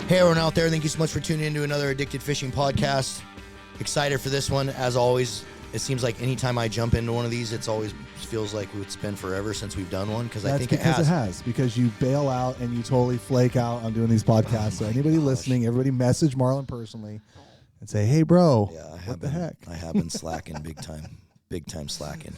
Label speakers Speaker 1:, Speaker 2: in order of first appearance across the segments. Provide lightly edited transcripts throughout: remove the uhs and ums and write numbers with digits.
Speaker 1: Hey, everyone out there, thank you so much for tuning in to another Addicted Fishing podcast. Excited for this one. As always, it seems like anytime I jump into one of these, it always feels like it's been forever since we've done one, because I think it has.
Speaker 2: Because you bail out and you totally flake out on doing these podcasts. So anybody listening, everybody message Marlin personally and say, hey, bro, what the heck?
Speaker 1: I have been slacking big time slacking.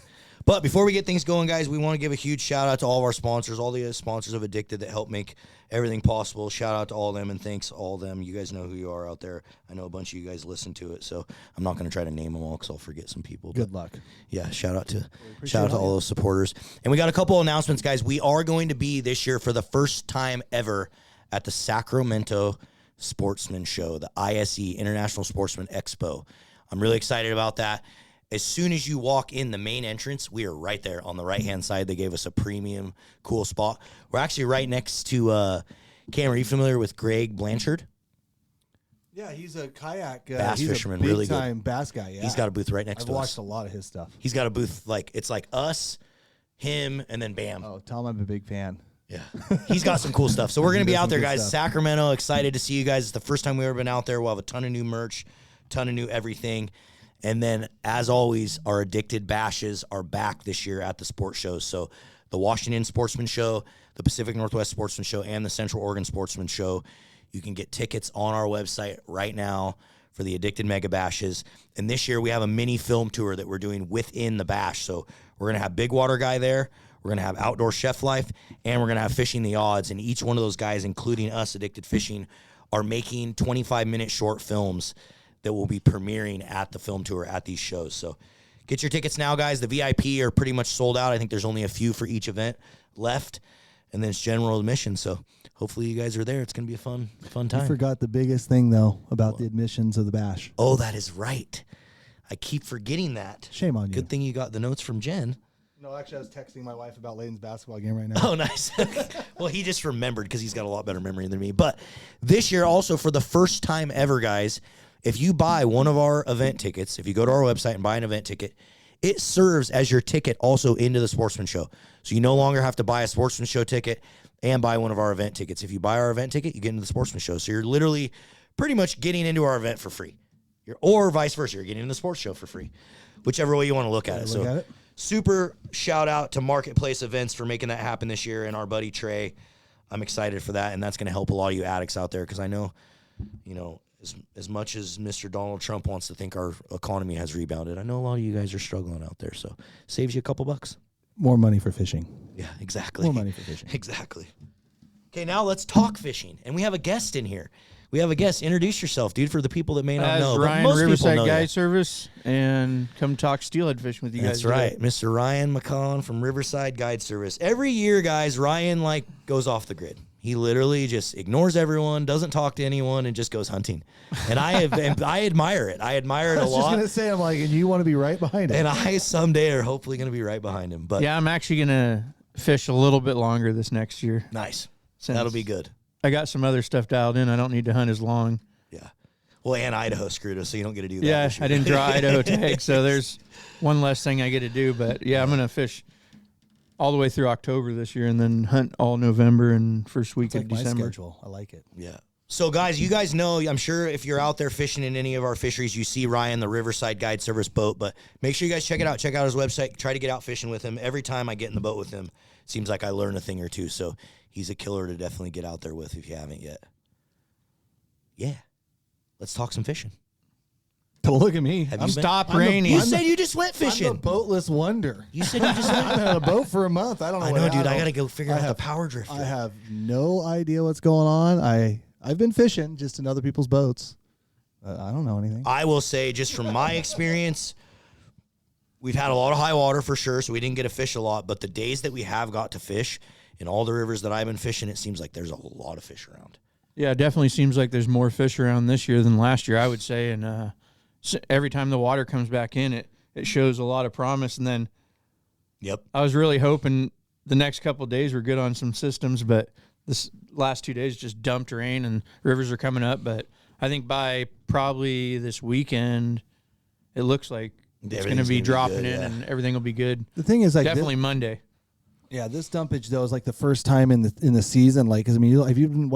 Speaker 1: But before we get things going, guys, we want to give a huge shout out to all of our sponsors, all the sponsors of Addicted that help make everything possible. Shout out to all of them, and thanks to all of them. You guys know who you are out there. I know a bunch of you guys listen to it, so I'm not going to try to name them all because I'll forget some people.
Speaker 2: Good luck.
Speaker 1: Yeah, shout out to all those supporters. And we got a couple of announcements, guys. We are going to be this year for the first time ever at the Sacramento Sportsman Show, the ISE, International Sportsman Expo. I'm really excited about that. As soon as you walk in the main entrance, we are right there on the right-hand side. They gave us a premium, cool spot. We're actually right next to, Cam, are you familiar with Greg Blanchard?
Speaker 2: Yeah, he's a kayak
Speaker 1: bass fisherman,
Speaker 2: really
Speaker 1: good.
Speaker 2: Big-time bass guy, yeah.
Speaker 1: He's got a booth right next to us.
Speaker 2: I've watched a lot of his stuff.
Speaker 1: He's got a booth, it's like us, him, and then bam.
Speaker 2: Oh, tell him I'm a big fan.
Speaker 1: Yeah, he's got some cool stuff. So we're going to be out there, guys. Sacramento, excited to see you guys. It's the first time we've ever been out there. We'll have a ton of new merch, ton of new everything. And then, as always, our Addicted Bashes are back this year at the sports shows. So the Washington Sportsman Show, the Pacific Northwest Sportsman Show, and the Central Oregon Sportsman Show. You can get tickets on our website right now for the Addicted Mega Bashes. And this year, we have a mini film tour that we're doing within the bash. So we're going to have Big Water Guy there. We're going to have Outdoor Chef Life, and we're going to have Fishing the Odds. And each one of those guys, including us, Addicted Fishing, are making 25-minute short films that will be premiering at the film tour at these shows. So get your tickets now, guys. The VIP are pretty much sold out. I think there's only a few for each event left, and then it's general admission. So hopefully you guys are there. It's going to be a fun time.
Speaker 2: You forgot the biggest thing, though, about the admissions of the bash.
Speaker 1: Oh, that is right. I keep forgetting that.
Speaker 2: Shame on you.
Speaker 1: Good thing you got the notes from Jen.
Speaker 2: No, actually, I was texting my wife about Layden's basketball game right now.
Speaker 1: Oh, nice. Well, he just remembered because he's got a lot better memory than me. But this year also, for the first time ever, guys, if you buy one of our event tickets, if you go to our website and buy an event ticket, it serves as your ticket also into the Sportsman Show. So you no longer have to buy a Sportsman Show ticket and buy one of our event tickets. If you buy our event ticket, you get into the Sportsman Show. So you're literally pretty much getting into our event for free. Or vice versa, you're getting into the sports show for free. Whichever way you want to look at it. Super shout out to Marketplace Events for making that happen this year, and our buddy Trey. I'm excited for that, and that's going to help a lot of you addicts out there, because I know, as much as Mr. Donald Trump wants to think our economy has rebounded, I know a lot of you guys are struggling out there, so saves you a couple bucks.
Speaker 2: More money for fishing.
Speaker 1: Yeah, exactly.
Speaker 2: More money for fishing.
Speaker 1: Exactly. Okay, now let's talk fishing, and we have a guest in here. We have a guest. Introduce yourself, dude, for the people that may not know.
Speaker 3: Ryan,
Speaker 1: most
Speaker 3: Riverside
Speaker 1: people know
Speaker 3: Guide
Speaker 1: you.
Speaker 3: Service, and come talk steelhead fishing with you guys.
Speaker 1: That's right. Mr. Ryan McCon from Riverside Guide Service. Every year, guys, Ryan, goes off the grid. He literally just ignores everyone, doesn't talk to anyone, and just goes hunting. And I admire it. I admire it a lot.
Speaker 2: I was just going to say, and you want to be right behind him.
Speaker 1: And I someday are hopefully going to be right behind him. But
Speaker 3: yeah, I'm actually going to fish a little bit longer this next year.
Speaker 1: Nice. That'll be good.
Speaker 3: I got some other stuff dialed in. I don't need to hunt as long.
Speaker 1: Yeah. Well, and Idaho screwed us, so you don't get to do that.
Speaker 3: Yeah, I didn't draw Idaho tag, so there's one less thing I get to do. But, yeah, I'm going to fish all the way through October this year and then hunt all November and first week of December.
Speaker 2: My schedule. I like it.
Speaker 1: Yeah. So, guys, you guys know, I'm sure if you're out there fishing in any of our fisheries, you see Ryan, the Riverside Guide Service boat. But make sure you guys check it out. Check out his website. Try to get out fishing with him. Every time I get in the boat with him, it seems like I learn a thing or two. So he's a killer to definitely get out there with if you haven't yet. Yeah. Let's talk some fishing.
Speaker 2: Don't look at me.
Speaker 3: Stop raining.
Speaker 1: You said you just went fishing.
Speaker 2: I'm a boatless wonder.
Speaker 1: You said you just went.
Speaker 2: I've been on a boat for a month. I don't know.
Speaker 1: I know, dude. I got to go figure out the power drifter.
Speaker 2: I have no idea what's going on. I've been fishing just in other people's boats. I don't know anything.
Speaker 1: I will say, just from my experience, we've had a lot of high water for sure, so we didn't get to fish a lot. But the days that we have got to fish, in all the rivers that I've been fishing, it seems like there's a lot of fish around.
Speaker 3: Yeah, it definitely seems like there's more fish around this year than last year, I would say. And every time the water comes back in, it shows a lot of promise. And then
Speaker 1: Yep.
Speaker 3: I was really hoping the next couple of days were good on some systems, but this last 2 days just dumped rain and rivers are coming up. But I think by probably this weekend, it looks like it's going to be dropping in and everything will be good.
Speaker 2: The thing is,
Speaker 3: definitely Monday.
Speaker 2: Yeah, this dumpage though is like the first time in the season. Like, 'cause, I mean, have you been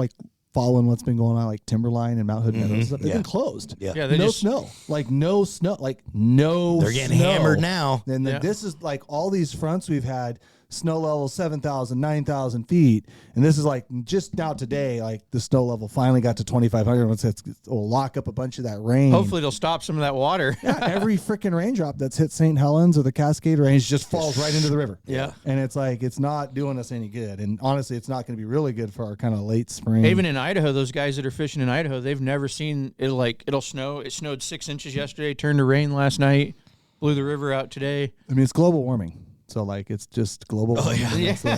Speaker 2: following what's been going on, like Timberline and Mount Hood Meadows and stuff, they've been closed.
Speaker 1: Yeah.
Speaker 3: Yeah,
Speaker 2: No snow. Like no snow. Like no
Speaker 1: They're getting
Speaker 2: snow.
Speaker 1: hammered now.
Speaker 2: And this is like all these fronts we've had, snow level 7,000, 9,000 feet. And this is like just now today, like the snow level finally got to 2,500. Once it'll lock up a bunch of that rain.
Speaker 3: Hopefully it'll stop some of that water.
Speaker 2: Yeah, every freaking raindrop that's hit St. Helens or the Cascade Range just falls right into the river.
Speaker 3: Yeah.
Speaker 2: And it's like, it's not doing us any good. And honestly, it's not going to be really good for our kind of late spring.
Speaker 3: Even in Idaho, those guys that are fishing in Idaho, they've never seen it. It'll snow. It snowed 6 inches yesterday, turned to rain last night, blew the river out today.
Speaker 2: I mean, it's global warming. So like it's just global warming.
Speaker 3: yeah.
Speaker 2: So,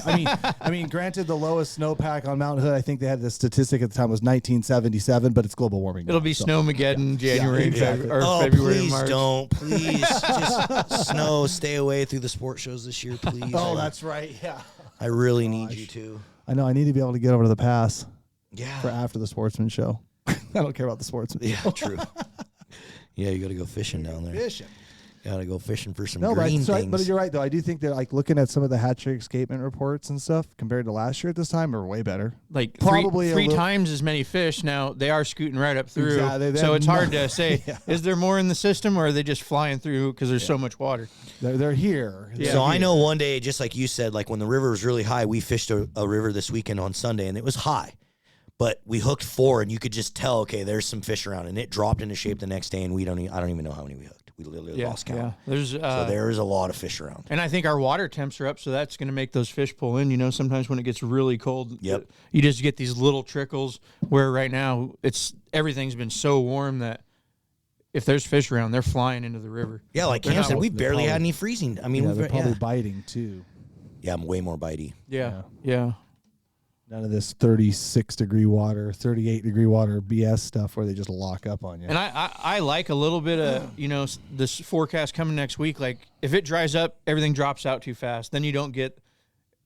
Speaker 2: I mean, granted, the lowest snowpack on Mount Hood, I think they had the statistic at the time was 1977, but it's global warming.
Speaker 3: It'll be Snowmageddon January,
Speaker 2: exactly.
Speaker 3: or
Speaker 1: Oh,
Speaker 3: February,
Speaker 1: please
Speaker 3: March.
Speaker 1: don't. Please just snow. Stay away through the sport shows this year, please.
Speaker 2: Oh, that's right. Yeah.
Speaker 1: I really need you to.
Speaker 2: I know. I need to be able to get over to the pass
Speaker 1: Yeah.
Speaker 2: for after the sportsman show. I don't care about the sportsman.
Speaker 1: Yeah, true. Yeah, you got to go fishing down there.
Speaker 2: Fishing.
Speaker 1: Got to go fishing for some
Speaker 2: No,
Speaker 1: green things.
Speaker 2: but you're right though. I do think that like looking at some of the hatchery escapement reports and stuff compared to last year at this time are way better.
Speaker 3: Like
Speaker 2: Probably a
Speaker 3: three
Speaker 2: little-
Speaker 3: times as many fish. Now they are scooting right up through.
Speaker 2: Exactly.
Speaker 3: So it's hard to say,
Speaker 2: Yeah.
Speaker 3: is there more in the system or are they just flying through because there's so much water?
Speaker 2: They're here.
Speaker 3: Yeah.
Speaker 1: So I know one day, just like you said, like when the river was really high, we fished a river this weekend on Sunday, and it was high. But we hooked 4, and you could just tell, okay, there's some fish around, and it dropped into shape the next day, and I don't even know how many we hooked. We literally lost count.
Speaker 3: Yeah. There's
Speaker 1: So there is a lot of fish around.
Speaker 3: and I think our water temps are up, so that's going to make those fish pull in. You know, sometimes when it gets really cold,
Speaker 1: Yep.
Speaker 3: you just get these little trickles. Where right now everything's been so warm that if there's fish around, they're flying into the river.
Speaker 1: Yeah, like
Speaker 3: They're
Speaker 1: Cam
Speaker 3: not-
Speaker 1: said, we barely
Speaker 2: probably-
Speaker 1: had any freezing. I mean,
Speaker 2: Yeah,
Speaker 1: we've
Speaker 2: they're probably
Speaker 1: yeah.
Speaker 2: biting too.
Speaker 1: Yeah, I'm way more bitey.
Speaker 3: Yeah.
Speaker 2: None of this 36-degree water, 38-degree water BS stuff where they just lock up on you.
Speaker 3: And I like a little bit of, this forecast coming next week. Like, if it dries up, everything drops out too fast. Then you don't get,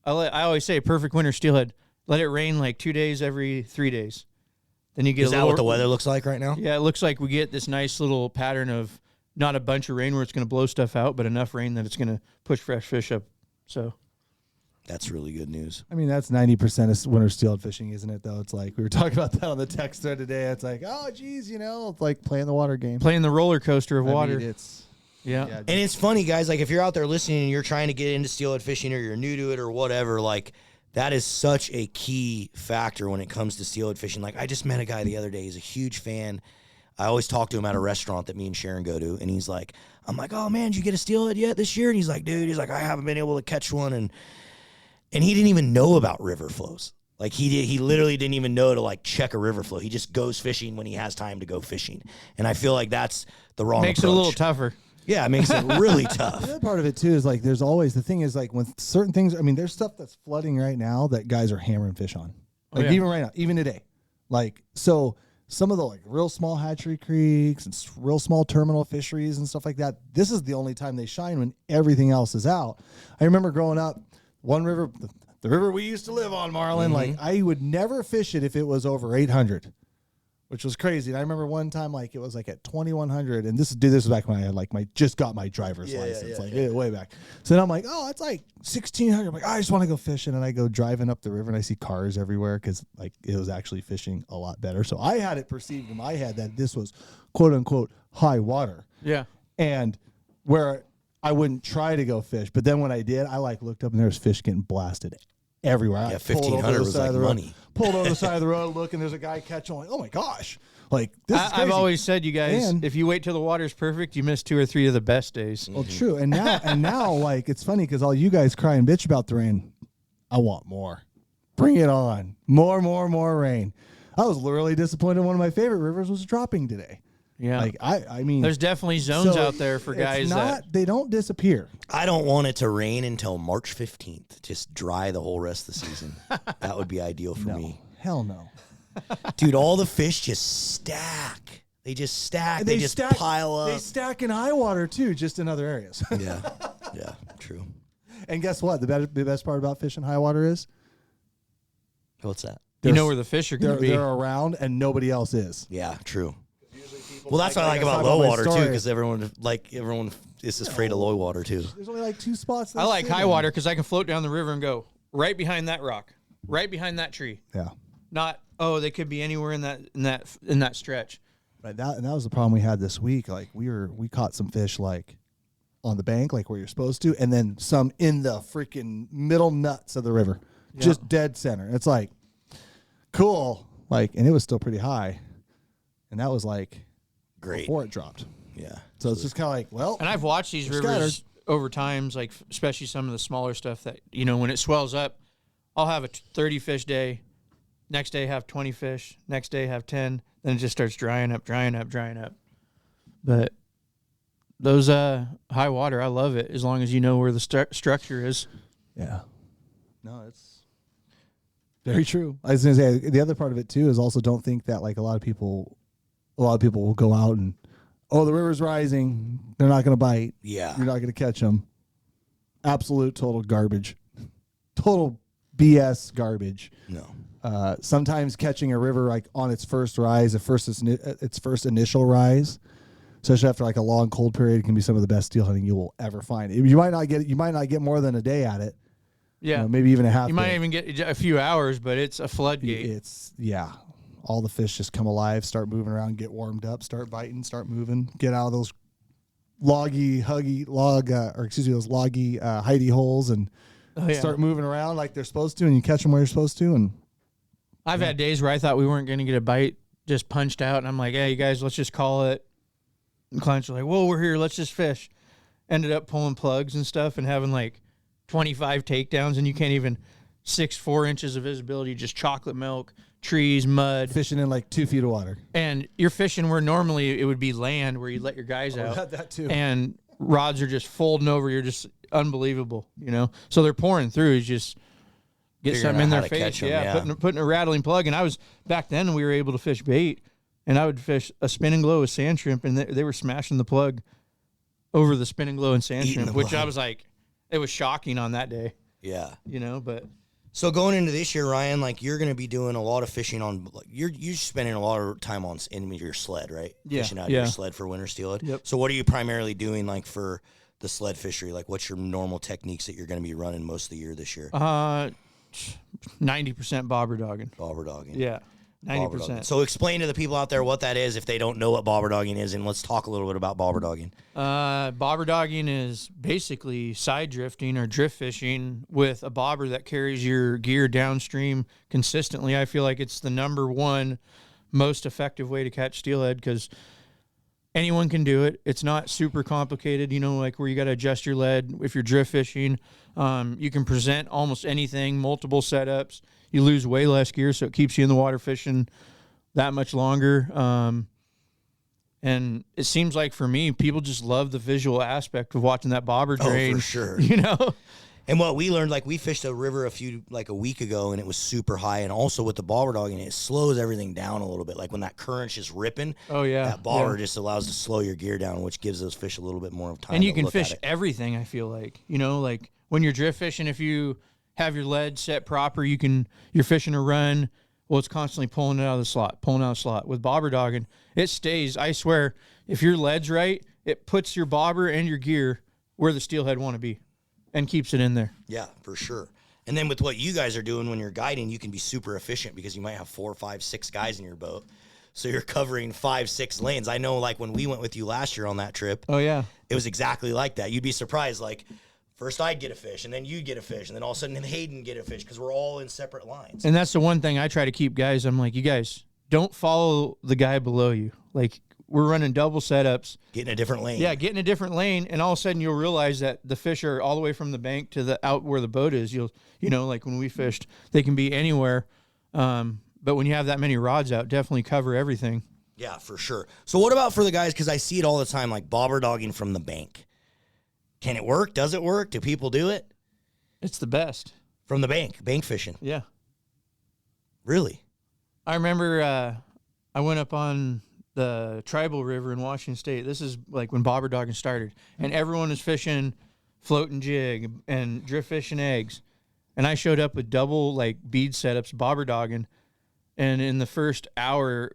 Speaker 3: I always say, perfect winter steelhead. Let it rain like 2 days every 3 days. Then you get
Speaker 1: Is that what the weather looks like right now?
Speaker 3: Yeah, it looks like we get this nice little pattern of not a bunch of rain where it's going to blow stuff out, but enough rain that it's going to push fresh fish up. So
Speaker 1: That's really good news.
Speaker 2: I mean, that's 90% of winter steelhead fishing, isn't it, though? It's like, we were talking about that on the text thread today. It's like, oh, geez, it's like playing the water game.
Speaker 3: playing the roller coaster of water.
Speaker 2: I mean, it's...
Speaker 3: Yeah.
Speaker 1: And it's funny, guys, like if you're out there listening and you're trying to get into steelhead fishing or you're new to it or whatever, like that is such a key factor when it comes to steelhead fishing. Like I just met a guy the other day. He's a huge fan. I always talk to him at a restaurant that me and Sharon go to, and he's like, I'm like, oh man, did you get a steelhead yet this year? And he's like, dude, I haven't been able to catch one. And he didn't even know about river flows. Like he literally didn't even know to like check a river flow. He just goes fishing when he has time to go fishing. And I feel like that's the wrong
Speaker 3: Makes
Speaker 1: approach.
Speaker 3: it a little tougher.
Speaker 1: Yeah, it makes it really tough.
Speaker 2: The other part of it, too, is like there's always the thing is like when certain things, I mean, there's stuff that's flooding right now that guys are hammering fish on. Like even right now, even today. Like, so some of the like real small hatchery creeks and real small terminal fisheries and stuff like that, this is the only time they shine when everything else is out. I remember growing up, one river, the river we used to live on, Marlin, like I would never fish it if it was over 800. Which was crazy. And I remember one time, like, it was like at 2,100. And this was back when I had, like, just got my driver's license, way back. So then I'm like, oh, it's like 1,600. I'm like, I just want to go fishing. And I go driving up the river and I see cars everywhere because, like, it was actually fishing a lot better. So I had it perceived in my head that this was, quote unquote, high water.
Speaker 3: Yeah.
Speaker 2: And where I wouldn't try to go fish. But then when I did, I, like, looked up and there was fish getting blasted everywhere.
Speaker 1: Yeah, 1,500 was like money.
Speaker 2: Pulled over the side of the road, look, and there's a guy catching. Like, oh my gosh! Like this is crazy.
Speaker 3: I've always said, you guys,
Speaker 2: And-
Speaker 3: if you wait till the water's perfect, you miss 2 or 3 of the best days.
Speaker 2: Well, true. And now, like it's funny because all you guys cry and bitch about the rain. I want more. Bring it on. More rain. I was literally disappointed. One of my favorite rivers was dropping today.
Speaker 3: Yeah.
Speaker 2: Like I mean,
Speaker 3: There's definitely zones
Speaker 2: so
Speaker 3: out there for
Speaker 2: it's
Speaker 3: guys
Speaker 2: not, they don't disappear.
Speaker 1: I don't want it to rain until March 15th. Just dry the whole rest of the season. That would be ideal for me.
Speaker 2: Hell no.
Speaker 1: Dude, all the fish just stack. They just stack. They just pile up.
Speaker 2: They stack in high water too, just in other areas.
Speaker 1: Yeah, true.
Speaker 2: And guess what? The best part about fishing high water is
Speaker 1: What's that?
Speaker 3: you know where the fish are going to be.
Speaker 2: they're around and nobody else is.
Speaker 1: Yeah, true. Well, that's what I like
Speaker 2: I
Speaker 1: about
Speaker 2: talk about
Speaker 1: low
Speaker 2: my
Speaker 1: water too,
Speaker 2: story.
Speaker 1: because everyone is afraid of low water too.
Speaker 2: There's only like 2 spots.
Speaker 3: I like high water because I can float down the river and go right behind that rock, right behind that tree.
Speaker 2: Yeah.
Speaker 3: Not, Oh, they could be anywhere in that stretch.
Speaker 2: Right. And that was the problem we had this week. Like we caught some fish like on the bank, like where you're supposed to, and then some in the freaking middle nuts of the river, just dead center. It's like cool, like, and it was still pretty high, and that was like
Speaker 1: great
Speaker 2: before it dropped.
Speaker 1: Yeah.
Speaker 2: So it's just kind of like, well,
Speaker 3: and I've watched these rivers over times, like especially some of the smaller stuff that, you know, when it swells up, I'll have a 30 fish day, next day have 20 fish, next day have 10, then it just starts drying up. But those high water, I love it as long as you know where the structure is.
Speaker 2: Yeah. No, it's very true. I was going to say the other part of it too is also don't think that like a lot of people will go out and, oh, the river's rising, they're not going to bite.
Speaker 1: Yeah.
Speaker 2: You're not going to catch them. Absolute total garbage. Total BS garbage.
Speaker 1: No.
Speaker 2: Sometimes catching a river like on its first rise, its first initial rise, especially after like a long cold period, can be some of the best steel hunting you will ever find. You might not get more than a day at it.
Speaker 3: Yeah.
Speaker 2: You know, maybe even a half.
Speaker 3: You might even get a few hours, but it's a floodgate.
Speaker 2: All the fish just come alive, start moving around, get warmed up, start biting, start moving, get out of those loggy hidey holes and start moving around like they're supposed to, and you catch them where you're supposed to. And
Speaker 3: I've had days where I thought we weren't going to get a bite, just punched out, and I'm like, hey, you guys, let's just call it. And clients are like, whoa, we're here, let's just fish. Ended up pulling plugs and stuff and having like 25 takedowns, and you can't even 4 inches of visibility, just chocolate milk, trees, mud.
Speaker 2: Fishing in like 2 feet of water.
Speaker 3: And you're fishing where normally it would be land where you let your guys out.
Speaker 2: Had that too.
Speaker 3: And rods are just folding over. You're just unbelievable, you know? So they're pouring through. It's just get
Speaker 1: Figuring
Speaker 3: something in
Speaker 1: out
Speaker 3: their
Speaker 1: how to
Speaker 3: face.
Speaker 1: catch 'em, yeah.
Speaker 3: Putting a rattling plug. And I was, back then we were able to fish bait, and I would fish a spin and glow with sand shrimp, and they were smashing the plug over the spin and glow and sand
Speaker 1: Eating
Speaker 3: shrimp, which I was like, it was shocking on that day,
Speaker 1: Yeah.
Speaker 3: you know, but.
Speaker 1: So going into this year, Ryan, like you're going to be doing a lot of fishing on. Like, you're spending a lot of time in your sled, right?
Speaker 3: Yeah,
Speaker 1: Fishing out your sled for winter steelhead.
Speaker 3: Yep.
Speaker 1: So what are you primarily doing, like for the sled fishery? Like, what's your normal techniques that you're going to be running most of the year this year?
Speaker 3: 90% bobber dogging.
Speaker 1: Bobber dogging.
Speaker 3: Yeah, 90%.
Speaker 1: So explain to the people out there what that is if they don't know what bobber dogging is, and let's talk a little bit about bobber dogging.
Speaker 3: Bobber dogging is basically side drifting or drift fishing with a bobber that carries your gear downstream consistently. I feel like it's the number one most effective way to catch steelhead because anyone can do it. It's not super complicated, you know, like where you got to adjust your lead if you're drift fishing. You can present almost anything, multiple setups. You lose way less gear, so it keeps you in the water fishing that much longer. And it seems like for me, people just love the visual aspect of watching that bobber drain.
Speaker 1: Oh, for sure.
Speaker 3: You know?
Speaker 1: And what we learned, like we fished a river a week ago, and it was super high. And also with the bobber dogging, it slows everything down a little bit. Like when that current's just ripping, that bobber just allows to slow your gear down, which gives those fish a little bit more of time.
Speaker 3: And you can fish everything, I feel like. You know, like when you're drift fishing, if you have your lead set proper, you're fishing a run. Well, it's constantly pulling it out of the slot, With bobber dogging, it stays. I swear, if your lead's right, it puts your bobber and your gear where the steelhead want to be and keeps it in there.
Speaker 1: Yeah, for sure. And then with what you guys are doing when you're guiding, you can be super efficient because you might have 4, 5, 6 guys in your boat. So you're covering 5, 6 lanes. I know like when we went with you last year on that trip,
Speaker 3: oh yeah,
Speaker 1: it was exactly like that. You'd be surprised, like first I'd get a fish, and then you'd get a fish, and then all of a sudden Hayden get a fish because we're all in separate lines.
Speaker 3: And that's the one thing I try to keep guys. I'm like, you guys don't follow the guy below you. Like we're running double setups.
Speaker 1: Get in a different lane.
Speaker 3: Yeah, get in a different lane, and all of a sudden you'll realize that the fish are all the way from the bank to the out where the boat is. You know, like when we fished, they can be anywhere. But when you have that many rods out, definitely cover everything.
Speaker 1: Yeah, for sure. So what about for the guys, because I see it all the time, like bobber dogging from the bank. Can it work? Does it work? Do people do it?
Speaker 3: It's the best.
Speaker 1: From the bank fishing.
Speaker 3: Yeah.
Speaker 1: Really?
Speaker 3: I remember I went up on the Tribal River in Washington State. This is like when bobber dogging started. And everyone was fishing float and jig and drift fishing eggs. And I showed up with double like bead setups, bobber dogging. And in the first hour,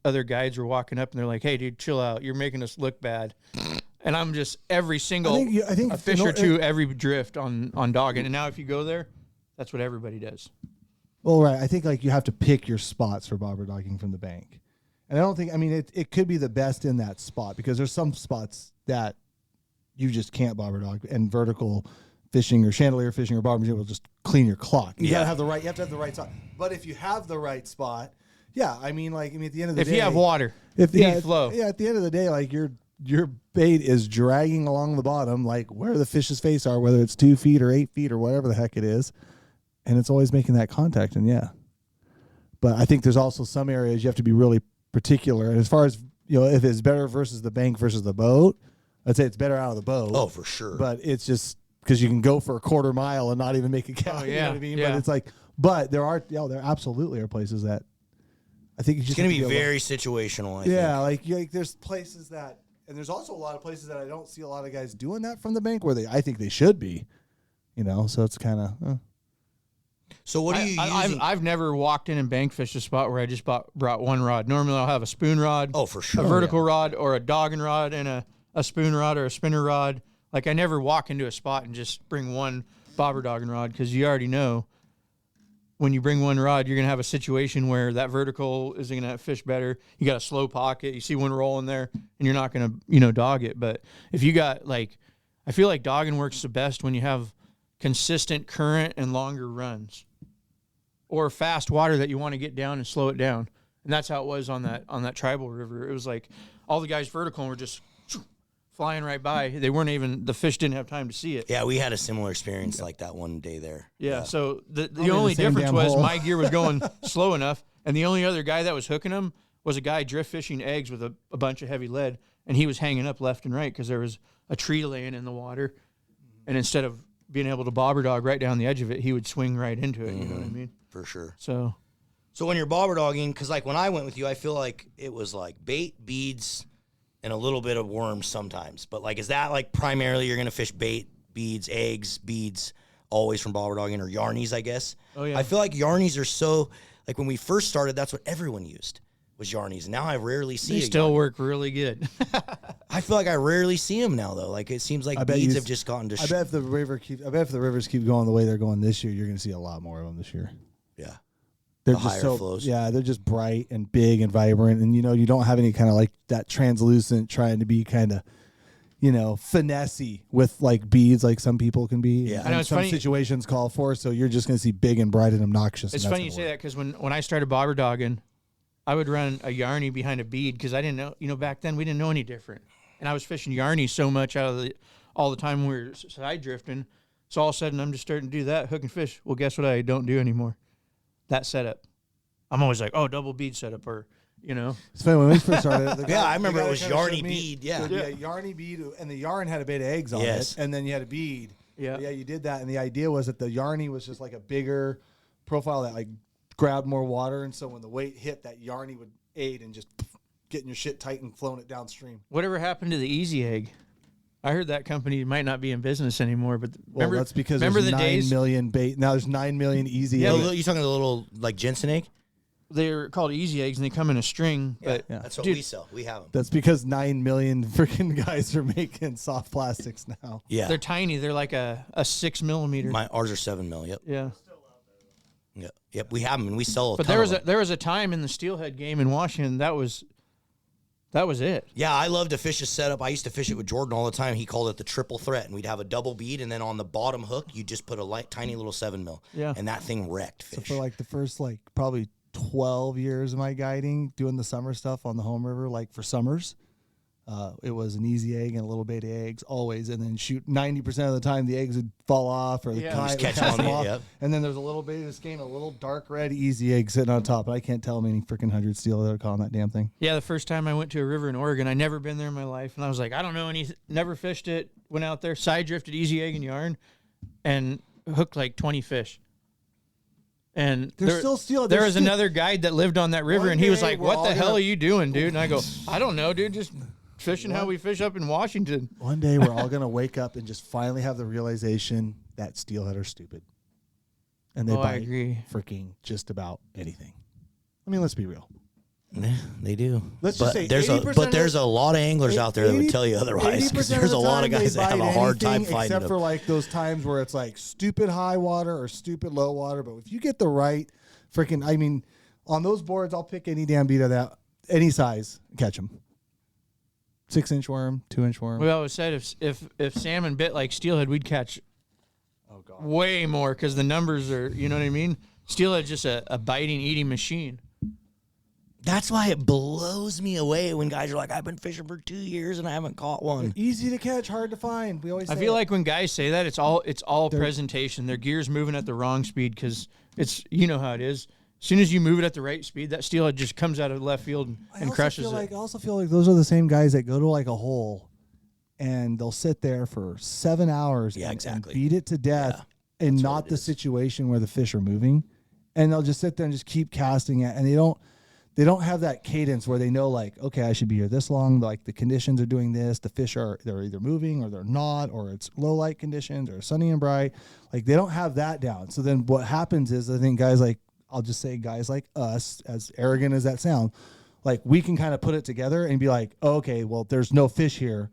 Speaker 3: other guides were walking up and they're like, "Hey, dude, chill out. You're making us look bad." And I'm just every single
Speaker 2: I think
Speaker 3: a fish or two every drift on dogging. And now if you go there, that's what everybody does.
Speaker 2: Well, right. I think like you have to pick your spots for bobber dogging from the bank. And I don't think, I mean, it could be the best in that spot because there's some spots that you just can't bobber dog, and vertical fishing or chandelier fishing or bobber will just clean your clock. You gotta have the right, you have to have the right spot. But if you have the right spot, yeah, I mean, at the end of the day,
Speaker 3: if you have water, flow.
Speaker 2: Yeah, at the end of the day, like your bait is dragging along the bottom, like where the fish's face are, whether it's 2 feet or 8 feet or whatever the heck it is, and it's always making that contact. And yeah, but I think there's also some areas you have to be really particular. And as far as if it's better versus the bank versus the boat, I'd say it's better out of the boat.
Speaker 1: Oh, for sure.
Speaker 2: But it's just because you can go for a quarter mile and not even make a count.
Speaker 3: Oh, yeah.
Speaker 2: You know what I mean?
Speaker 3: Yeah.
Speaker 2: But it's like, but there absolutely are places that I think
Speaker 1: it's going to be very situational. I think.
Speaker 2: Like there's places that, and there's also a lot of places that I don't see a lot of guys doing that from the bank where I think they should be, so it's kind of.
Speaker 1: So what are you using?
Speaker 3: I've never walked in and bank fished a spot where I just brought one rod. Normally I'll have a spoon rod.
Speaker 1: Oh, for sure.
Speaker 3: A vertical rod or a dogging rod and a spoon rod or a spinner rod. Like I never walk into a spot and just bring one bobber dogging rod because you already know when you bring one rod, you're going to have a situation where that vertical isn't going to fish better. You got a slow pocket. You see one rolling there and you're not going to, dog it. But if you got I feel like dogging works the best when you have consistent current and longer runs or fast water that you want to get down and slow it down. And that's how it was on that tribal river. It was like all the guys vertical were just flying right by. They weren't even, the fish didn't have time to see it.
Speaker 1: Yeah, we had a similar experience like that one day there.
Speaker 3: Yeah. So the only difference was my gear was going slow enough. And the only other guy that was hooking them was a guy drift fishing eggs with a bunch of heavy lead. And he was hanging up left and right because there was a tree laying in the water. And instead of being able to bobber dog right down the edge of it, he would swing right into it. You know what I mean?
Speaker 1: For sure.
Speaker 3: So
Speaker 1: when you're bobber dogging, because when I went with you, I feel like it was like bait, beads, and a little bit of worms sometimes. But is that primarily you're going to fish bait, beads, eggs, beads, always from bobber dogging, or yarnies, I guess?
Speaker 3: Oh, yeah.
Speaker 1: I feel like yarnies are so, when we first started, that's what everyone used was yarnies. Now I rarely see
Speaker 3: they still work really good.
Speaker 1: I feel like I rarely see them now, though. It seems like beads have just gotten to
Speaker 2: I bet if the rivers keep going the way they're going this year, you're going to see a lot more of them this year.
Speaker 1: Yeah.
Speaker 2: They're
Speaker 1: the
Speaker 2: just
Speaker 1: higher flows.
Speaker 2: Yeah, they're just bright and big and vibrant, and you don't have any kind of that translucent trying to be kind of, finessey with beads like some people can be.
Speaker 1: Yeah,
Speaker 2: and
Speaker 3: I know it's
Speaker 2: some
Speaker 3: funny.
Speaker 2: situations call for. So you're just going to see big and bright and obnoxious.
Speaker 3: It's funny you say that because when I started bobber dogging, I would run a yarnie behind a bead because I didn't know. Back then we didn't know any different, and I was fishing yarnie so much all the time we were side drifting. So all of a sudden I'm just starting to do that, hook and fish. Well, guess what I don't do anymore? That setup. I'm always like, double bead setup, or
Speaker 2: It's funny when we first started.
Speaker 1: I remember it was yarny bead. Yeah,
Speaker 2: yarny bead, and the yarn had a bit of eggs on it, and then you had a bead.
Speaker 3: Yeah,
Speaker 2: you did that, and the idea was that the yarny was just a bigger profile that grabbed more water, and so when the weight hit, that yarny would aid in just getting your shit tight and flowing it downstream.
Speaker 3: Whatever happened to the Easy Egg? I heard that company might not be in business anymore, but
Speaker 2: that's because there's 9 million bait. Now there's 9 million Easy eggs.
Speaker 1: You talking the little Jensen egg?
Speaker 3: They're called Easy Eggs, and they come in a string.
Speaker 1: Yeah,
Speaker 3: but
Speaker 1: that's what we sell. We have them.
Speaker 2: That's because 9 million freaking guys are making soft plastics now.
Speaker 1: Yeah,
Speaker 3: they're tiny. They're like a 6 millimeter.
Speaker 1: Ours are 7 mil. Yep.
Speaker 3: Yeah.
Speaker 1: Yep. We have them, and we sell.
Speaker 3: But there was a time in the steelhead game in Washington that was it.
Speaker 1: Yeah, I love to fish a setup. I used to fish it with Jordan all the time. He called it the triple threat, and we'd have a double bead, and then on the bottom hook, you just put a tiny little 7 mil.
Speaker 3: Yeah.
Speaker 1: And that thing wrecked fish.
Speaker 2: So for the first probably 12 years of my guiding, doing the summer stuff on the home river, for summers, it was an Easy Egg and a little bit of eggs always, and then shoot 90% of the time the eggs would fall off or the kite would
Speaker 1: catch
Speaker 2: cast
Speaker 1: on
Speaker 2: them off.
Speaker 1: Yep.
Speaker 2: And then there's a little bit of skein, a little dark red Easy Egg sitting on top. But I can't tell how many freaking 100 steel that are calling that damn thing.
Speaker 3: Yeah, the first time I went to a river in Oregon, I never been there in my life, and I was like, I don't know never fished it. Went out there, side drifted Easy Egg and yarn, and hooked 20 fish. And
Speaker 2: there's still steel.
Speaker 3: There was another guide that lived on that river, and he was like, "What the hell are you doing, dude?" And I go, "I don't know, dude. Just fishing how we fish up in Washington."
Speaker 2: One day we're all gonna wake up and just finally have the realization that steelhead are stupid, and they bite freaking just about anything. I mean, let's be real.
Speaker 1: Yeah, they do.
Speaker 2: Let's just say
Speaker 1: there's a lot of anglers out there that would tell you otherwise, because there's a lot of guys that have a hard time finding them.
Speaker 2: Except for those times where it's stupid high water or stupid low water. But if you get the right freaking, I mean, on those boards, I'll pick any damn beat of that, any size, catch them. 6-inch worm, 2-inch worm.
Speaker 3: We always said if salmon bit like steelhead, we'd catch way more because the numbers are, you know what I mean? Steelhead's just a biting, eating machine.
Speaker 1: That's why it blows me away when guys are like, I've been fishing for 2 years and I haven't caught one.
Speaker 2: Easy to catch, hard to find. We always say
Speaker 3: I feel like when guys say that, it's all presentation. Their gear's moving at the wrong speed because it's, you know how it is. As soon as you move it at the right speed, that steelhead just comes out of left field and crushes it.
Speaker 2: I also feel like those are the same guys that go to like a hole and they'll sit there for 7 hours and beat it to death and not the situation where the fish are moving. And they'll just sit there and just keep casting it. And they don't have that cadence where they know, like, okay, I should be here this long. Like, the conditions are doing this. The fish they're either moving or they're not, or it's low light conditions or sunny and bright. Like, they don't have that down. So then what happens is, I think guys like, I'll just say guys like us, as arrogant as that sounds, like, we can kind of put it together and be like, oh, okay, well, there's no fish here.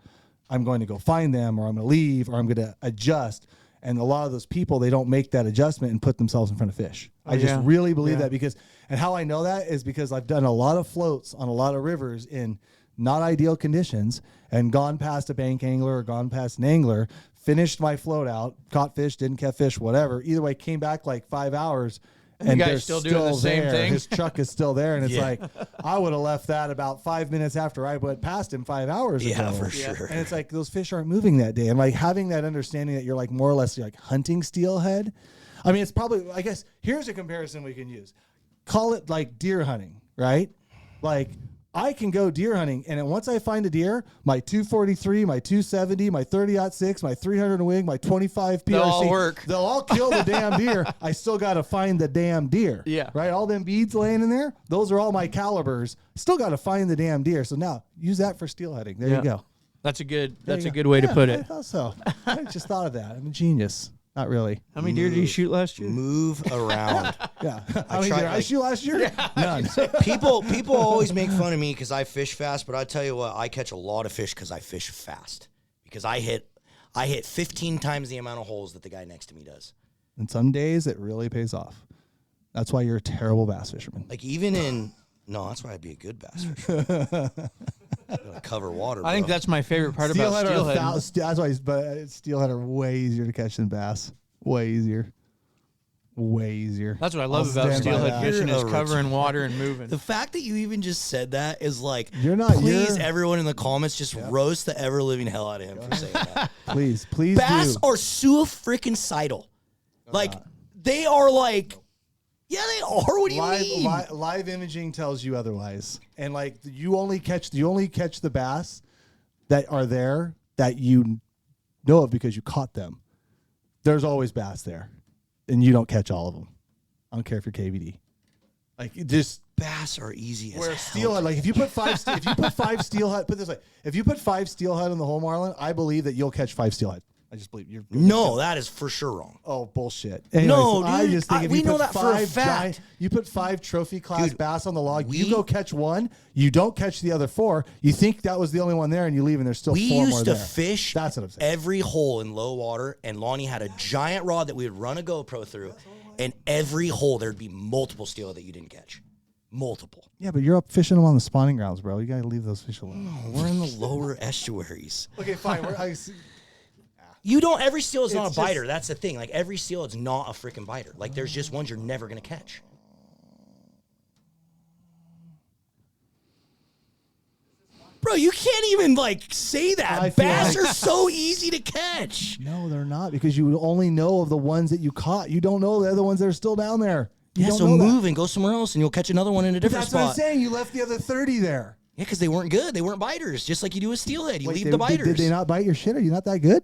Speaker 2: I'm going to go find them, or I'm going to leave, or I'm going to adjust. And a lot of those people, they don't make that adjustment and put themselves in front of fish. I just really believe that and how I know that is because I've done a lot of floats on a lot of rivers in not ideal conditions and gone past a bank angler or gone past an angler, finished my float out, caught fish, didn't catch fish, whatever. Either way, came back like 5 hours. And
Speaker 3: the guy's still doing the same thing.
Speaker 2: His truck is still there. And it's like, I would have left that about 5 minutes after I went past him 5 hours ago.
Speaker 1: Yeah, for sure.
Speaker 2: And it's like, those fish aren't moving that day. And like having that understanding that you're like more or less like hunting steelhead. I mean, it's probably, I guess, here's a comparison we can use. Call it like deer hunting, right? Like, I can go deer hunting, and then once I find a deer, my 243, my 270, my 30-06, my 300 wing, my 25 PRC,
Speaker 3: they'll all work.
Speaker 2: They'll all kill the damn deer. I still got to find the damn deer.
Speaker 3: Yeah.
Speaker 2: Right? All them beads laying in there, those are all my calibers. Still got to find the damn deer. So now, use that for steelheading. There you go.
Speaker 3: That's a good way to put it.
Speaker 2: I thought so. I just thought of that. I'm a genius. Not really.
Speaker 3: How many deer did you shoot last year?
Speaker 1: Move around.
Speaker 2: Yeah. How many did I shoot last year? Yeah. None.
Speaker 1: People always make fun of me because I fish fast, but I tell you what, I catch a lot of fish because I fish fast. Because I hit 15 times the amount of holes that the guy next to me does.
Speaker 2: And some days it really pays off. That's why you're a terrible bass fisherman.
Speaker 1: Like that's why I'd be a good bass fisherman. Gotta cover water.
Speaker 3: I think that's my favorite part about steelhead.
Speaker 2: That's why steelhead are way easier to catch than bass. Way easier.
Speaker 3: That's what I love about steelhead fishing is covering water and moving.
Speaker 1: The fact that you even just said that is like,
Speaker 2: please,
Speaker 1: everyone in the comments just roast the ever living hell out of him for saying that.
Speaker 2: Please
Speaker 1: bass are suicidal. Like they are like. Yeah, they are. What do you mean?
Speaker 2: Live imaging tells you otherwise. And like you only catch the bass that are there that you know of because you caught them. There's always bass there, and you don't catch all of them. I don't care if you're KVD. Like just
Speaker 1: bass are easy as hell.
Speaker 2: Steelhead, like if you put five steelhead, put this way, if you put 5 steelhead in the hole, Marlin, I believe that you'll catch 5 steelhead. I just believe you're.
Speaker 1: No, that is for sure wrong.
Speaker 2: Oh, bullshit. Anyways,
Speaker 1: no, dude.
Speaker 2: I just think if
Speaker 1: we
Speaker 2: you
Speaker 1: know
Speaker 2: put
Speaker 1: that for a fact.
Speaker 2: You put 5 trophy class bass on the log. You go catch one. You don't catch the other 4. You think that was the only one there, and you leave, and there's still 4 more there.
Speaker 1: We used to fish.
Speaker 2: That's what I'm saying.
Speaker 1: Every hole in low water, and Lonnie had a giant rod that we would run a GoPro through, and every hole there'd be multiple steelhead that you didn't catch. Multiple.
Speaker 2: Yeah, but you're up fishing them on the spawning grounds, bro. You gotta leave those fish alone.
Speaker 1: No, we're in the lower estuaries.
Speaker 2: Okay, fine.
Speaker 1: Every seal is not a biter. That's the thing. Like, every seal is not a freaking biter. Like, there's just ones you're never going to catch. Bro, you can't even, like, say that. Bass are so easy to catch.
Speaker 2: No, they're not, because you only know of the ones that you caught. You don't know the other ones that are still down there.
Speaker 1: So move and go somewhere else, and you'll catch another one in a different spot.
Speaker 2: That's what I'm saying. You left the other 30 there.
Speaker 1: Yeah, because they weren't good. They weren't biters, just like you do with steelhead. You leave the biters.
Speaker 2: Did they not bite your shit? Are you not that good?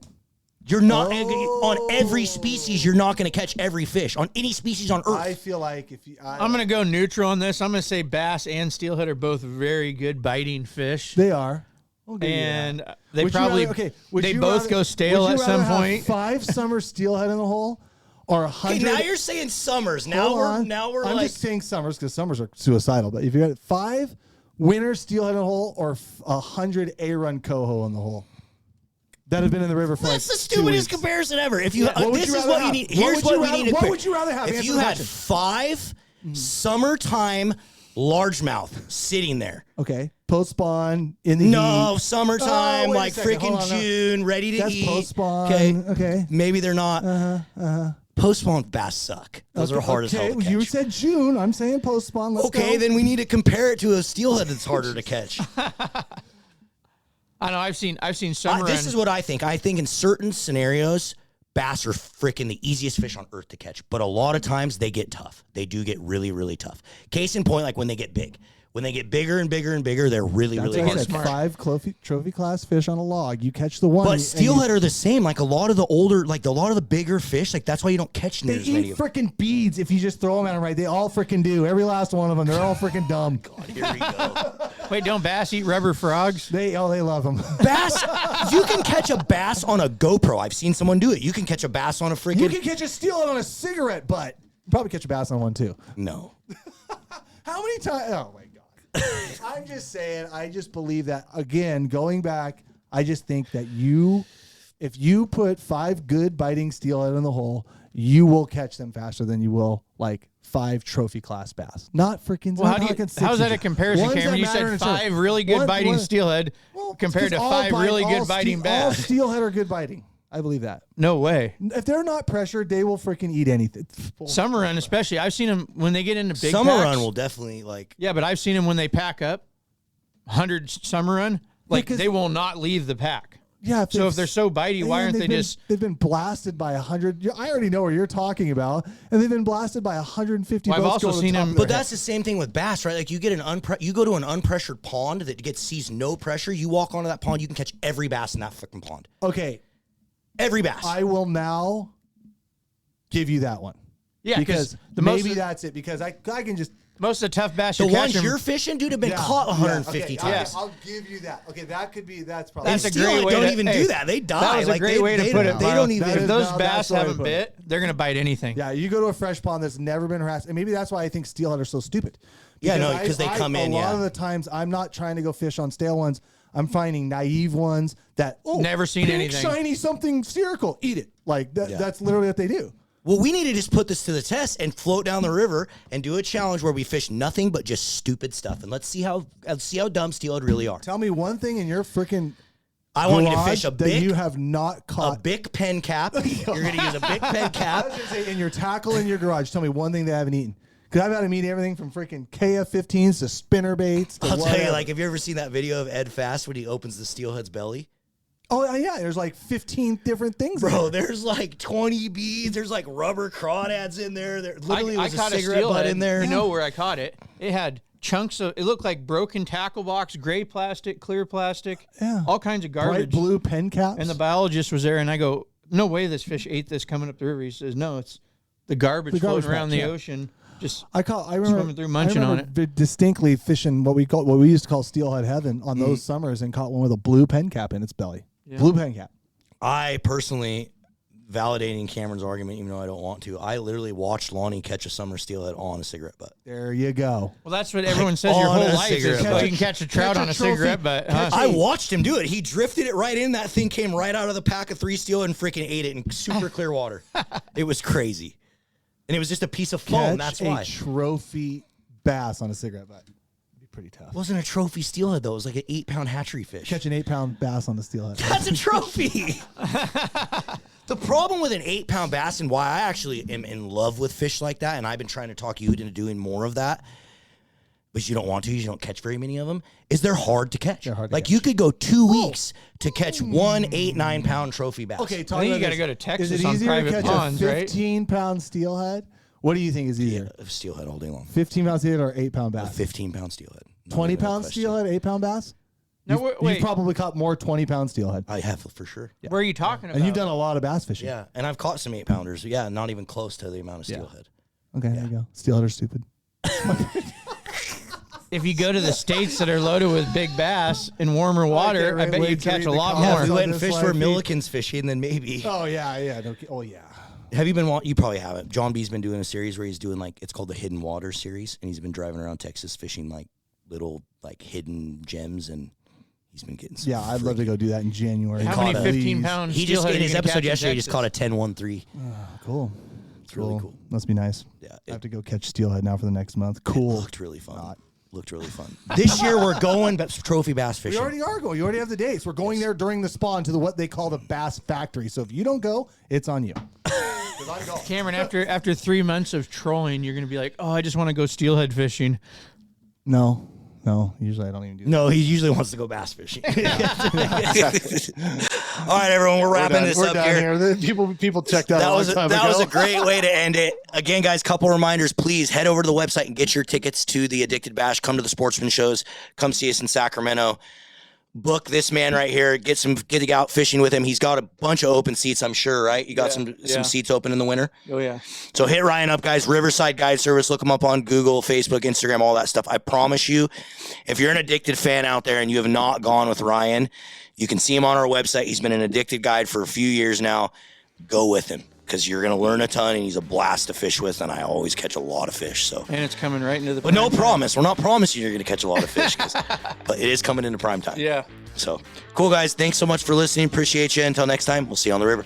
Speaker 1: You're not on every species. You're not going to catch every fish on any species on Earth.
Speaker 2: I feel like
Speaker 3: I'm going to go neutral on this. I'm going to say bass and steelhead are both very good biting fish.
Speaker 2: They are,
Speaker 3: and they both go stale at some point.
Speaker 2: 5 summer steelhead in the hole, or 100.
Speaker 1: Okay, now you're saying summers. Now we're
Speaker 2: I'm
Speaker 1: like
Speaker 2: just saying summers because summers are suicidal. But if you got 5 winter steelhead in the hole, or 100 A-run coho in the hole. That have been in the river for
Speaker 1: That's the stupidest comparison ever. If you, this is what you need. Here's what we need to.
Speaker 2: What would you rather have?
Speaker 1: If you had 5 Summertime largemouth sitting there.
Speaker 2: Okay. Post spawn in the heat.
Speaker 1: No, summertime,
Speaker 2: Oh, wait a
Speaker 1: like
Speaker 2: second. Hold
Speaker 1: freaking
Speaker 2: on, no.
Speaker 1: June, ready to
Speaker 2: That's
Speaker 1: eat.
Speaker 2: post spawn.
Speaker 1: Okay.
Speaker 2: Okay.
Speaker 1: Maybe they're not. Post spawn bass suck. Those are hard as hell to catch.
Speaker 2: You said June. I'm saying post spawn. Let's
Speaker 1: Okay,
Speaker 2: go.
Speaker 1: then we need to compare it to a steelhead that's harder to catch.
Speaker 3: I know. I've seen summer.
Speaker 1: This is what I think. I think in certain scenarios, bass are freaking the easiest fish on earth to catch. But a lot of times they get tough. They do get really, really tough. Case in point, like when they get big. When they get bigger and bigger and bigger, they're really, really hard.
Speaker 2: I said 5 trophy class fish on a log. You catch the one.
Speaker 1: But steelhead are the same. Like a lot of the older, like a lot of the bigger fish, like that's why you don't catch near
Speaker 2: They
Speaker 1: as many
Speaker 2: eat
Speaker 1: of them.
Speaker 2: freaking beads if you just throw them at them right. They all freaking do. Every last one of them. They're all freaking dumb.
Speaker 1: God, here we go.
Speaker 3: Wait, don't bass eat rubber frogs?
Speaker 2: They love them.
Speaker 1: Bass, you can catch a bass on a GoPro. I've seen someone do it. You can catch a bass on a freaking.
Speaker 2: You can catch a steelhead on a cigarette butt. Probably catch a bass on one too.
Speaker 1: No.
Speaker 2: How many times? Oh my God. I'm just saying, I just believe that, again, going back, I just think that if you put 5 good biting steelhead in the hole, you will catch them faster than you will like 5 trophy class bass. Not freaking.
Speaker 3: Well, how's that a comparison, Cameron? You said 5 really good biting steelhead compared to 5 really good biting bass.
Speaker 2: All steelhead are good biting. I believe that.
Speaker 3: No way.
Speaker 2: If they're not pressured, they will freaking eat anything.
Speaker 3: Summer run, especially. I've seen them when they get into big
Speaker 1: Summer
Speaker 3: packs.
Speaker 1: run will definitely like.
Speaker 3: Yeah, but I've seen them when they pack up 100 summer run. Like
Speaker 2: Because-
Speaker 3: they will not leave the pack.
Speaker 2: Yeah.
Speaker 3: So if they're so bitey, why aren't they just?
Speaker 2: They've been blasted by 100. I already know what you're talking about, and they've been blasted by 150.
Speaker 3: Well, I've
Speaker 2: boats
Speaker 3: also
Speaker 2: going to the
Speaker 3: seen
Speaker 2: top
Speaker 3: them-
Speaker 2: of
Speaker 1: But
Speaker 2: their
Speaker 1: that's the same thing with bass, right? Like you get you go to an unpressured pond that sees no pressure. You walk onto that pond, you can catch every bass in that freaking pond.
Speaker 2: head. Okay.
Speaker 1: Every bass.
Speaker 2: I will now give you that one.
Speaker 3: Yeah,
Speaker 2: because maybe that's it. Because I can just
Speaker 3: most of the tough bass
Speaker 1: the
Speaker 3: you're
Speaker 1: ones
Speaker 3: catching.
Speaker 1: you're fishing, dude, have been caught 150 times.
Speaker 2: I'll give you that. Okay, that could be. That's probably.
Speaker 3: That's a
Speaker 1: Still,
Speaker 3: great way
Speaker 1: don't
Speaker 3: to
Speaker 1: even
Speaker 3: hey,
Speaker 1: do that. They die.
Speaker 3: That was a
Speaker 1: Like,
Speaker 3: great way to put it.
Speaker 1: They
Speaker 3: Marl.
Speaker 1: don't even.
Speaker 3: If those
Speaker 2: no,
Speaker 3: bass
Speaker 2: that's the way to
Speaker 3: haven't
Speaker 2: put it.
Speaker 3: bit, they're gonna bite anything.
Speaker 2: Yeah, you go to a fresh pond that's never been harassed, and maybe that's why I think steelhead are so stupid.
Speaker 1: Yeah, no, because they come in.
Speaker 2: A lot
Speaker 1: Yeah,
Speaker 2: of the times, I'm not trying to go fish on stale ones. I'm finding naive ones that
Speaker 3: Never seen
Speaker 2: pink,
Speaker 3: anything.
Speaker 2: shiny something spherical. Eat it. Like that.
Speaker 1: Yeah.
Speaker 2: That's literally what they do.
Speaker 1: well, we need to just put this to the test and float down the river and do a challenge where we fish nothing but just stupid stuff, and let's see how dumb steelhead really are.
Speaker 2: Tell me one thing in your freaking.
Speaker 1: I want you to fish a
Speaker 2: that
Speaker 1: big,
Speaker 2: you have not caught.
Speaker 1: Bic pen cap. You're gonna use a Bic pen
Speaker 2: I
Speaker 1: cap.
Speaker 2: was gonna say in your tackle in your garage. Tell me one thing they haven't eaten. Because I've had them eat everything from freaking KF-15s to spinner baits. To
Speaker 1: I'll tell you,
Speaker 2: whatever.
Speaker 1: like, have you ever seen that video of Ed Fast when he opens the steelhead's belly?
Speaker 2: Oh yeah, there's like 15 different things. in
Speaker 1: Bro,
Speaker 2: there.
Speaker 1: there's like 20 beads. There's like rubber crawdads in there. There literally
Speaker 3: I
Speaker 1: was a
Speaker 3: caught
Speaker 1: cigarette butt
Speaker 3: steelhead.
Speaker 1: in there.
Speaker 3: You know where I caught it? It had chunks of. It looked like broken tackle box, gray plastic, clear plastic, all kinds of
Speaker 2: bright
Speaker 3: garbage.
Speaker 2: blue pen caps.
Speaker 3: And the biologist was there, and I go, "No way, this fish ate this coming up the river." He says, "No, it's the garbage floating around the ocean." Just
Speaker 2: I remember
Speaker 3: swimming through, munching on it.
Speaker 2: Distinctly fishing what we used to call steelhead heaven on those summers, and caught one with a blue pen cap in its belly.
Speaker 3: Yeah.
Speaker 2: Blue pen cap.
Speaker 1: I personally, validating Cameron's argument, even though I don't want to, I literally watched Lonnie catch a summer steelhead on a cigarette butt.
Speaker 2: There you go.
Speaker 3: well, that's what everyone says your
Speaker 1: on
Speaker 3: whole
Speaker 1: a
Speaker 3: life is
Speaker 1: cigarette
Speaker 3: you
Speaker 1: butt.
Speaker 3: can catch a trout
Speaker 2: Catch a
Speaker 3: on a
Speaker 2: trophy.
Speaker 3: cigarette butt.
Speaker 2: Catch
Speaker 3: Huh?
Speaker 1: I watched him do it. He drifted it right in. That thing came right out of the pack of 3 steelhead and freaking ate it in super clear water. It was crazy. And it was just a piece of foam.
Speaker 2: Catch
Speaker 1: That's why.
Speaker 2: a trophy bass on a cigarette butt. It'd be pretty tough.
Speaker 1: It wasn't a trophy steelhead, though. It was like an 8-pound hatchery fish.
Speaker 2: Catch an 8-pound bass on the steelhead.
Speaker 1: That's a trophy. The problem with an 8-pound bass, and why I actually am in love with fish like that, and I've been trying to talk you into doing more of that, but you don't want to, you don't catch very many of them, is they're hard to catch.
Speaker 2: They're hard to
Speaker 1: like
Speaker 2: catch.
Speaker 1: you could go 2 weeks to catch one 8-9-pound trophy bass.
Speaker 2: Okay,
Speaker 3: I think you got to go to Texas
Speaker 2: Is it
Speaker 3: on
Speaker 2: easier to
Speaker 3: private
Speaker 2: catch
Speaker 3: ponds,
Speaker 2: a
Speaker 3: right?
Speaker 2: 15-pound steelhead? What do you think is easier?
Speaker 1: Steelhead all day long.
Speaker 2: 15-pound steelhead or 8-pound
Speaker 1: A
Speaker 2: bass?
Speaker 1: 15-pound steelhead. Not even a
Speaker 2: 20-pound
Speaker 1: question.
Speaker 2: steelhead, 8-pound bass?
Speaker 3: No,
Speaker 2: You've
Speaker 3: wait.
Speaker 2: probably caught more 20-pound steelhead.
Speaker 1: I have for sure. Yeah.
Speaker 3: Where are you talking about?
Speaker 2: And you've done a lot of bass fishing.
Speaker 1: Yeah, and I've caught some 8-pounders. Yeah, not even close to the amount of steelhead.
Speaker 2: Okay, there you go. Steelhead are stupid.
Speaker 3: If you go to the states that are loaded with big bass in warmer water,
Speaker 2: right,
Speaker 3: I bet
Speaker 2: wait
Speaker 3: you'd
Speaker 2: to
Speaker 3: catch
Speaker 2: read
Speaker 3: a
Speaker 2: the
Speaker 3: lot
Speaker 2: comments.
Speaker 1: Yeah,
Speaker 3: more.
Speaker 1: if we
Speaker 2: on
Speaker 1: went and
Speaker 2: this
Speaker 1: fished
Speaker 2: live
Speaker 1: where
Speaker 2: feed.
Speaker 1: Milliken's fishing, then maybe.
Speaker 2: Oh, yeah. Oh, yeah.
Speaker 1: Have you been? You probably haven't. John B's been doing a series where he's doing it's called the Hidden Water series, and he's been driving around Texas fishing like little hidden gems, and he's been getting some.
Speaker 2: Yeah, I'd love to go do that in January.
Speaker 3: How many
Speaker 1: caught a-
Speaker 3: 15-pound
Speaker 1: He just
Speaker 3: steelhead
Speaker 1: in
Speaker 3: are you
Speaker 1: his
Speaker 3: gonna
Speaker 1: episode
Speaker 3: catch in
Speaker 1: yesterday he just
Speaker 3: Texas?
Speaker 1: caught a 10-1-3.
Speaker 2: Cool.
Speaker 1: It's really cool.
Speaker 2: Must be nice.
Speaker 1: Yeah,
Speaker 2: I have to go catch steelhead now for the next month. Cool.
Speaker 1: It looked really fun. Looked really fun. This year we're going trophy bass fishing.
Speaker 2: We already are going. You already have the dates. We're going there during the spawn to what they call the bass factory. So if you don't go, it's on you.
Speaker 3: Cameron, after 3 months of trolling, you're going to be like, oh, I just want to go steelhead fishing.
Speaker 2: No, usually I don't even do that.
Speaker 1: No, he usually wants to go bass fishing. All right, everyone, we're wrapping this up here.
Speaker 2: People checked out.
Speaker 1: That was a great way to end it. Again, guys, couple reminders. Please head over to the website and get your tickets to the Addicted Bash. Come to the Sportsman shows. Come see us in Sacramento. Book this man right here. Get out fishing with him. He's got a bunch of open seats, I'm sure, right? You got some seats open in the winter?
Speaker 3: Oh, yeah.
Speaker 1: So hit Ryan up, guys. Riverside Guide Service. Look him up on Google, Facebook, Instagram, all that stuff. I promise you, if you're an Addicted fan out there and you have not gone with Ryan, you can see him on our website. He's been an Addicted guide for a few years now. Go with him because you're going to learn a ton, and he's a blast to fish with, and I always catch a lot of fish. So,
Speaker 3: and it's coming right into the
Speaker 1: But no promise. We're not promising you're going to catch a lot of fish, but it is coming into prime time.
Speaker 3: Yeah.
Speaker 1: So, cool, guys. Thanks so much for listening. Appreciate you. Until next time, we'll see you on the river.